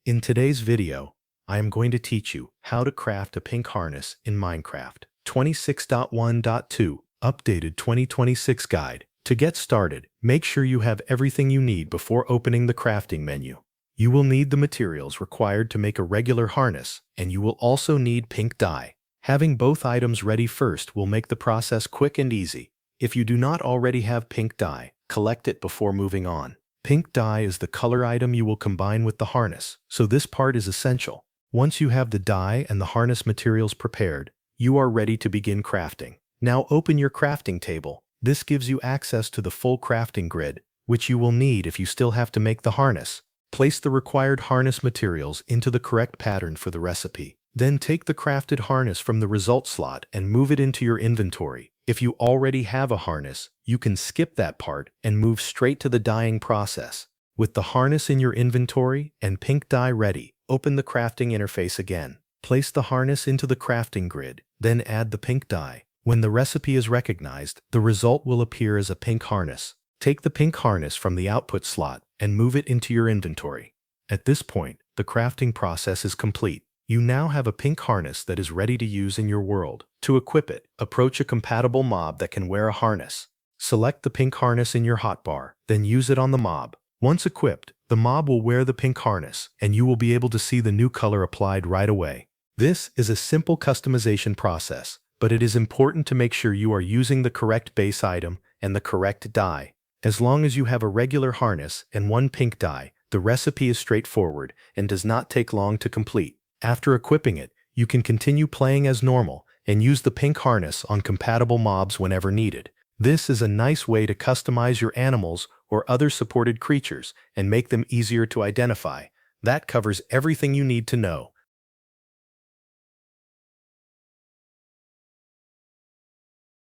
In today's video, I am going to teach you how to craft a pink harness in Minecraft 26.1.2 Updated 2026 Guide. To get started, make sure you have everything you need before opening the crafting menu. You will need the materials required to make a regular harness, and you will also need pink dye. Having both items ready first will make the process quick and easy. If you do not already have pink dye, collect it before moving on. Pink dye is the color item you will combine with the harness, so this part is essential. Once you have the dye and the harness materials prepared, you are ready to begin crafting. Now open your crafting table. This gives you access to the full crafting grid, which you will need if you still have to make the harness. Place the required harness materials into the correct pattern for the recipe. Then take the crafted harness from the result slot and move it into your inventory. If you already have a harness, you can skip that part and move straight to the dyeing process. With the harness in your inventory and pink dye ready, open the crafting interface again. Place the harness into the crafting grid, then add the pink dye. When the recipe is recognized, the result will appear as a pink harness. Take the pink harness from the output slot and move it into your inventory. At this point, the crafting process is complete. You now have a pink harness that is ready to use in your world. To equip it, approach a compatible mob that can wear a harness. Select the pink harness in your hotbar, then use it on the mob. Once equipped, the mob will wear the pink harness, and you will be able to see the new color applied right away. This is a simple customization process, but it is important to make sure you are using the correct base item and the correct dye. As long as you have a regular harness and one pink dye, the recipe is straightforward and does not take long to complete. After equipping it, you can continue playing as normal and use the pink harness on compatible mobs whenever needed. This is a nice way to customize your animals or other supported creatures and make them easier to identify. That covers everything you need to know.